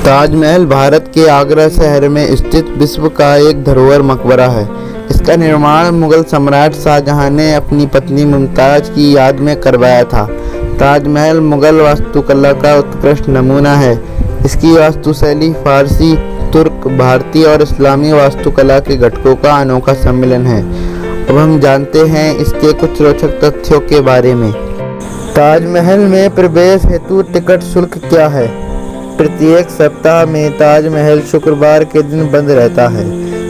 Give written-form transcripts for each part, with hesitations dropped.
ताजमहल भारत के आगरा शहर में स्थित विश्व का एक धरोहर मकबरा है। इसका निर्माण मुगल सम्राट शाहजहां ने अपनी पत्नी मुमताज की याद में करवाया था। ताजमहल मुगल वास्तुकला का उत्कृष्ट नमूना है। इसकी वास्तुशैली फारसी, तुर्क, भारतीय और इस्लामी वास्तुकला के घटकों का अनोखा सम्मिलन है। अब हम जानते हैं इसके कुछ रोचक तथ्यों के बारे में। ताजमहल में प्रवेश हेतु टिकट शुल्क क्या है? प्रत्येक सप्ताह में ताजमहल शुक्रवार के दिन बंद रहता है,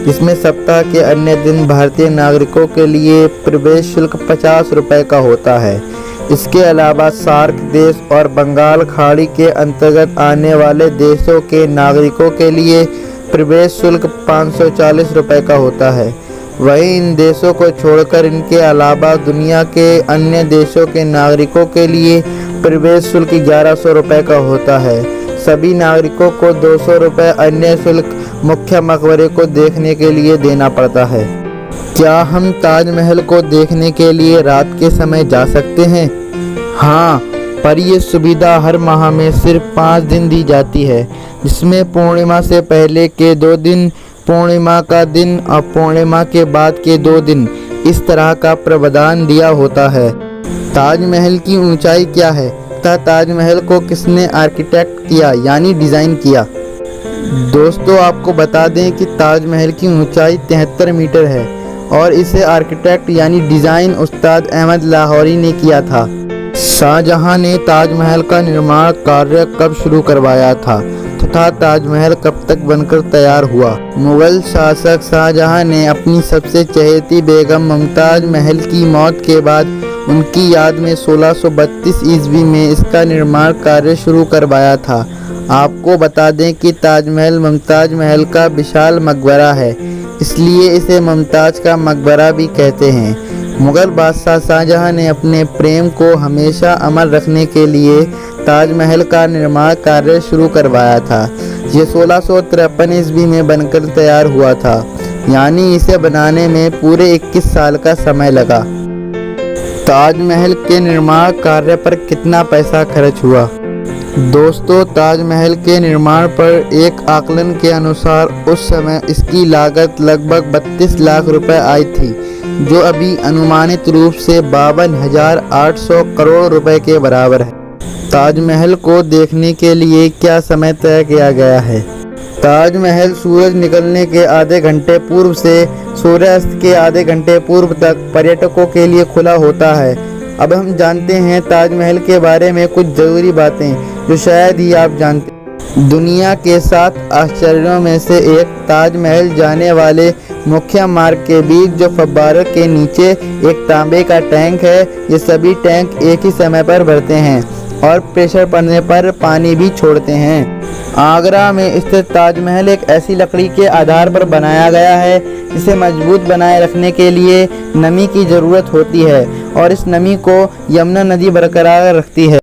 जिसमें सप्ताह के अन्य दिन भारतीय नागरिकों के लिए प्रवेश शुल्क 50 रुपये का होता है। इसके अलावा सार्क देश और बंगाल खाड़ी के अंतर्गत आने वाले देशों के नागरिकों के लिए प्रवेश शुल्क 540 रुपये का होता है। वहीं इन देशों को छोड़कर इनके अलावा दुनिया के अन्य देशों के नागरिकों के लिए प्रवेश शुल्क 1100 रुपये का होता है। सभी नागरिकों को 200 रुपये अन्य शुल्क मुख्य मकबरे को देखने के लिए देना पड़ता है। क्या हम ताजमहल को देखने के लिए रात के समय जा सकते हैं? हाँ, पर यह सुविधा हर माह में सिर्फ 5 दिन दी जाती है, जिसमें पूर्णिमा से पहले के 2 दिन, पूर्णिमा का दिन और पूर्णिमा के बाद के 2 दिन इस तरह का प्रावधान दिया होता है। ताजमहल की ऊंचाई क्या है तथा ताजमहल को किसने आर्किटेक्ट किया यानी डिज़ाइन किया? दोस्तों, आपको बता दें कि ताजमहल की ऊंचाई 73 मीटर है और इसे आर्किटेक्ट यानी डिज़ाइन उस्ताद अहमद लाहौरी ने किया था। शाहजहां ने ताजमहल का निर्माण कार्य कब शुरू करवाया था तथा ताजमहल कब तक बनकर तैयार हुआ? मुगल शासक शाहजहां ने अपनी सबसे चहेती बेगम मुमताज महल की मौत के बाद उनकी याद में 1632 ईस्वी में इसका निर्माण कार्य शुरू करवाया था। आपको बता दें कि ताजमहल मुमताज महल का विशाल मकबरा है, इसलिए इसे मुमताज का मकबरा भी कहते हैं। मुगल बादशाह शाहजहां ने अपने प्रेम को हमेशा अमर रखने के लिए ताजमहल का निर्माण कार्य शुरू करवाया था। ये 1653 ईस्वी में बनकर तैयार हुआ था, यानी इसे बनाने में पूरे 21 साल का समय लगा। ताजमहल के निर्माण कार्य पर कितना पैसा खर्च हुआ? दोस्तों, ताजमहल के निर्माण पर एक आकलन के अनुसार उस समय इसकी लागत लगभग 32 लाख रुपए आई थी, जो अभी अनुमानित रूप से 52,800 करोड़ रुपए के बराबर है। ताजमहल को देखने के लिए क्या समय तय किया गया है? ताजमहल सूरज निकलने के आधे घंटे पूर्व से सूर्यास्त के आधे घंटे पूर्व तक पर्यटकों के लिए खुला होता है। अब हम जानते हैं ताजमहल के बारे में कुछ ज़रूरी बातें जो शायद ही आप जानते हैं। दुनिया के 7 आश्चर्यों में से एक ताजमहल जाने वाले मुख्य मार्ग के बीच जो फव्वारे के नीचे एक तांबे का टैंक है, ये सभी टैंक एक ही समय पर भरते हैं और प्रेशर पड़ने पर पानी भी छोड़ते हैं। आगरा में स्थित ताजमहल एक ऐसी लकड़ी के आधार पर बनाया गया है जिसे मजबूत बनाए रखने के लिए नमी की ज़रूरत होती है और इस नमी को यमुना नदी बरकरार रखती है।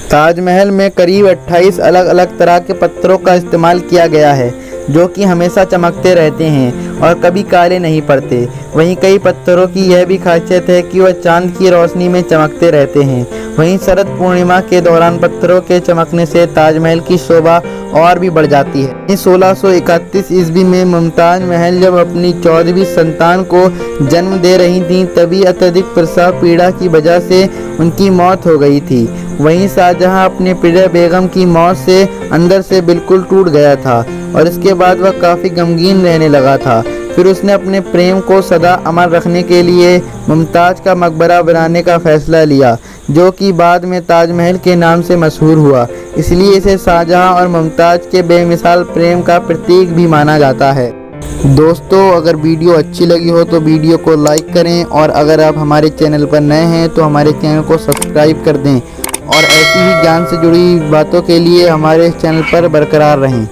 ताजमहल में करीब 28 अलग अलग तरह के पत्थरों का इस्तेमाल किया गया है, जो कि हमेशा चमकते रहते हैं और कभी काले नहीं पड़ते। वहीं कई पत्थरों की यह भी खासियत है कि वह चांद की रोशनी में चमकते रहते हैं। वहीं शरद पूर्णिमा के दौरान पत्थरों के चमकने से ताजमहल की शोभा और भी बढ़ जाती है। 1631 ईस्वी में मुमताज महल जब अपनी 14वीं संतान को जन्म दे रही थीं, तभी अत्यधिक प्रसव पीड़ा की वजह से उनकी मौत हो गई थी। वहीं शाहजहां अपने प्रिय बेगम की मौत से अंदर से बिल्कुल टूट गया था और इसके बाद वह काफ़ी गमगीन रहने लगा था। फिर उसने अपने प्रेम को सदा अमर रखने के लिए मुमताज का मकबरा बनाने का फैसला लिया, जो कि बाद में ताजमहल के नाम से मशहूर हुआ। इसलिए इसे शाहजहां और मुमताज के बेमिसाल प्रेम का प्रतीक भी माना जाता है। दोस्तों, अगर वीडियो अच्छी लगी हो तो वीडियो को लाइक करें और अगर आप हमारे चैनल पर नए हैं तो हमारे चैनल को सब्सक्राइब कर दें और ऐसी ही ज्ञान से जुड़ी बातों के लिए हमारे चैनल पर बरकरार रहें।